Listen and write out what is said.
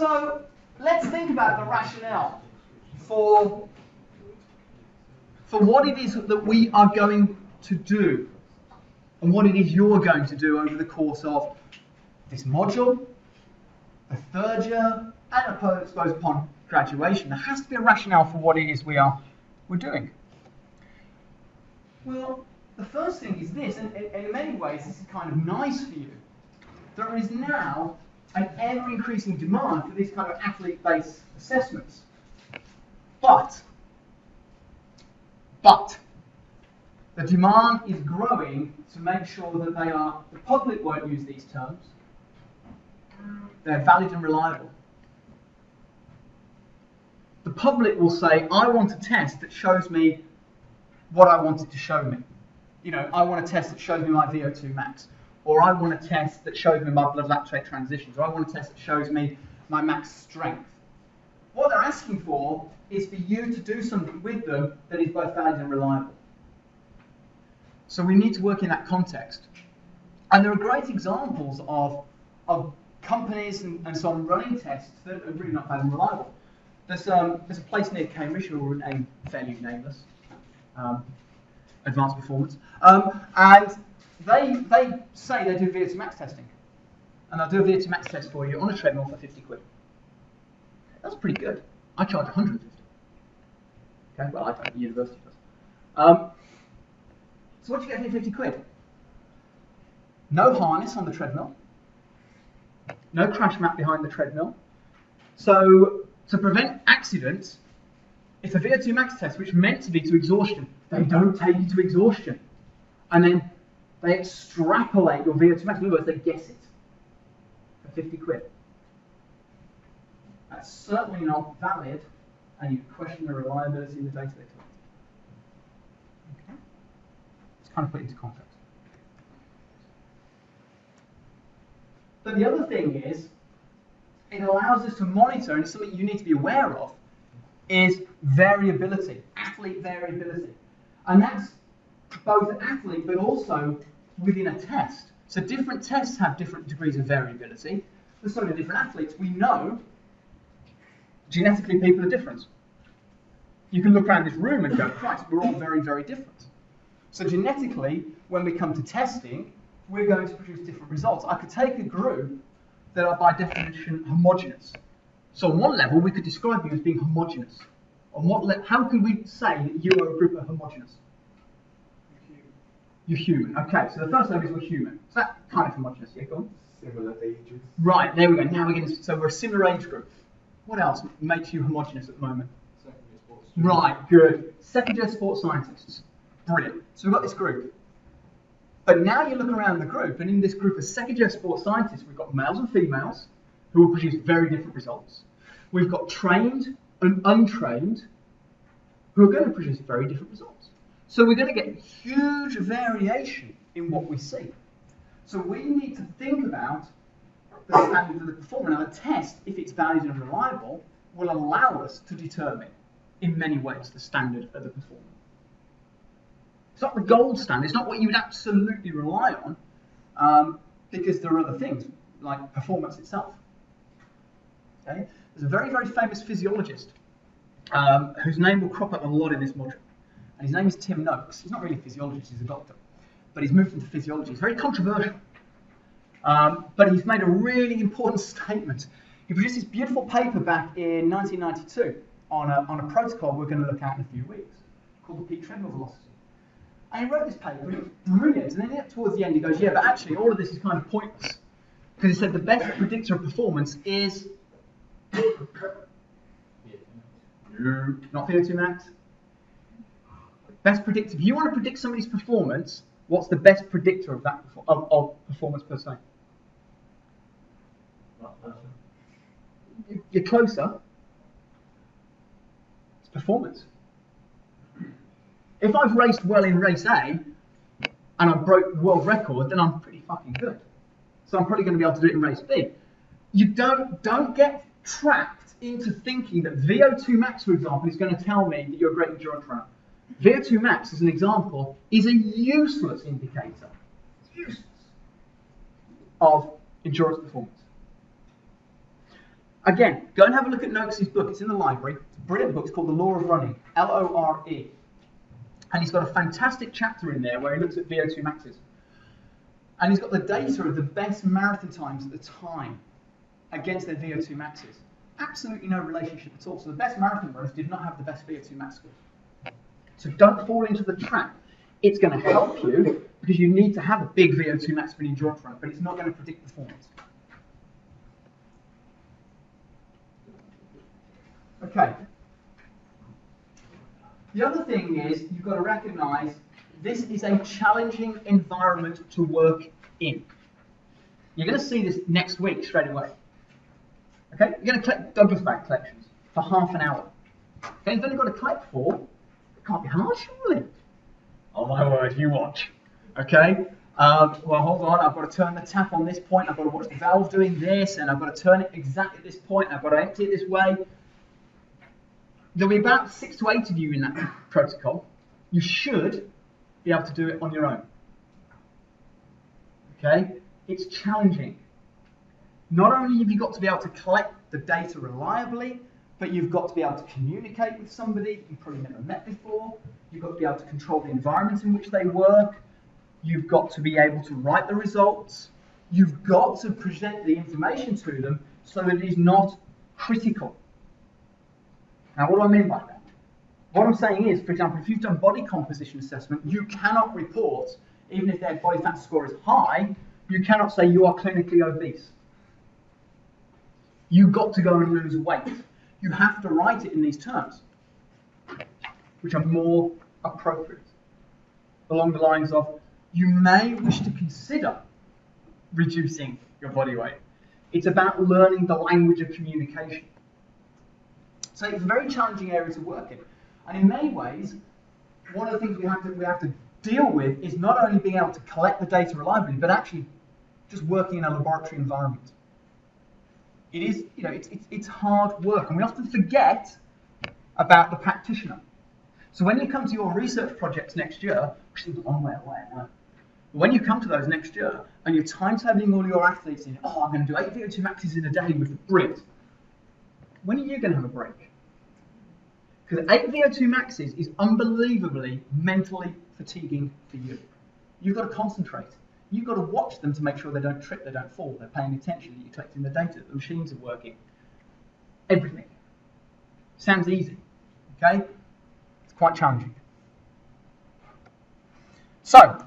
So let's think about the rationale for what it is that we are going to do and what it is you're going to do over the course of this module, the third year, and I suppose upon graduation. There has to be a rationale for what it is we're doing. Well, the first thing is this, and in many ways this is kind of nice for you. There is now an ever-increasing demand for these kind of athlete-based assessments. But the demand is growing to make sure that the public won't use these terms, they're valid and reliable. The public will say, I want a test that shows me what I want it to show me. You know, I want a test that shows me my VO2 max, or I want a test that shows me my blood lactate transitions, or I want a test that shows me my max strength. What they're asking for is for you to do something with them that is both valid and reliable. So we need to work in that context. And there are great examples of companies and so on running tests that are really not valid and reliable. There's a place near Cambridge who will remain fairly nameless, Advanced Performance, and they say they do VO2 max testing, and they'll do a VO2 max test for you on a treadmill for 50 quid. That's pretty good. I charge 150. Okay, well I don't, the university does. So what do you get for 50 quid? No harness on the treadmill, no crash mat behind the treadmill. So to prevent accidents, it's a VO2 max test which is meant to be to exhaustion. They don't take you to exhaustion. And then they extrapolate your VO2 max. In other words, they guess it for 50 quid. That's certainly not valid, and you question the reliability of the data they collect. Okay? Let's kind of put it into context. But the other thing is, it allows us to monitor, and it's something you need to be aware of, is variability, athlete variability. And that's both athlete, but also within a test. So different tests have different degrees of variability. There's so many different athletes. We know genetically people are different. You can look around this room and go, Christ, we're all very, very different. So genetically, when we come to testing, we're going to produce different results. I could take a group that are by definition homogeneous. So on one level, we could describe you as being homogeneous. On what how can we say that you are a group of homogeneous? You're human. Okay, so the first level is we're human. So that kind of homogeneous. Yeah, go on. Similar ages. Right, there we go. Now we're getting, so we're a similar age group. What else makes you homogeneous at the moment? Secondary sports. Right, good. Second-year sports scientists. Brilliant. So we've got this group. But now you look around the group, and in this group of second-year sports scientists, we've got males and females who will produce very different results. We've got trained and untrained who are going to produce very different results. So we're going to get huge variation in what we see. So we need to think about the standard of the performance. Now, a test, if it's valid and reliable, will allow us to determine, in many ways, the standard of the performance. It's not the gold standard, it's not what you would absolutely rely on, because there are other things, like performance itself. Okay? There's a very, very famous physiologist whose name will crop up a lot in this module. And his name is Tim Noakes. He's not really a physiologist, he's a doctor. But he's moved into physiology. He's very controversial. But he's made a really important statement. He produced this beautiful paper back in 1992 on a protocol we're going to look at in a few weeks, called the peak treadmill velocity. And he wrote this paper, and it was brilliant. And then towards the end he goes, yeah, but actually all of this is kind of pointless. Because he said the best predictor of performance is... not VO2 max. Best predictor. If you want to predict somebody's performance, what's the best predictor of that of performance per se? You're closer. It's performance. If I've raced well in race A and I broke the world record, then I'm pretty fucking good. So I'm probably going to be able to do it in race B. You don't get trapped into thinking that VO2 max, for example, is going to tell me that you're a great endurance runner. VO2 max, as an example, is a useless indicator. Useless. Of endurance performance. Again, go and have a look at Noakes' book. It's in the library. It's a brilliant book. It's called The Law of Running, Lore. And he's got a fantastic chapter in there where he looks at VO2 maxes. And he's got the data of the best marathon times at the time against their VO2 maxes. Absolutely no relationship at all. So the best marathon runners did not have the best VO2 max score. So don't fall into the trap. It's going to help you because you need to have a big VO2 max for an endurance run, but it's not going to predict performance. Okay. The other thing is you've got to recognise this is a challenging environment to work in. You're going to see this next week straight away. Okay, you're going to collect Douglas bag collections for half an hour. Okay, you've only got to collect 4. It can't be hard, surely. Oh my word, you watch. Okay, well hold on, I've got to turn the tap on this point, I've got to watch the valve doing this, and I've got to turn it exactly at this point, I've got to empty it this way. There'll be about 6 to 8 of you in that protocol. You should be able to do it on your own. Okay, it's challenging. Not only have you got to be able to collect the data reliably, but you've got to be able to communicate with somebody you've probably never met before. You've got to be able to control the environment in which they work. You've got to be able to write the results. You've got to present the information to them so that it is not critical. Now, what do I mean by that? What I'm saying is, for example, if you've done body composition assessment, you cannot report, even if their body fat score is high, you cannot say you are clinically obese. You've got to go and lose weight. You have to write it in these terms, which are more appropriate. Along the lines of, you may wish to consider reducing your body weight. It's about learning the language of communication. So it's a very challenging area to work in. And in many ways, one of the things we have to deal with is not only being able to collect the data reliably, but actually just working in a laboratory environment. It is, it's hard work, and we often forget about the practitioner. So when you come to your research projects next year, which seems a long way away, I know, but when you come to those next year and you're timetabling all your athletes in, I'm going to do 8 VO2 maxes in a day with the brilliant. When are you going to have a break? Because 8 VO2 maxes is unbelievably mentally fatiguing for you. You've got to concentrate. You've got to watch them to make sure they don't trip, they don't fall, they're paying attention, that you're collecting the data, the machines are working. Everything. Sounds easy, okay? It's quite challenging. So,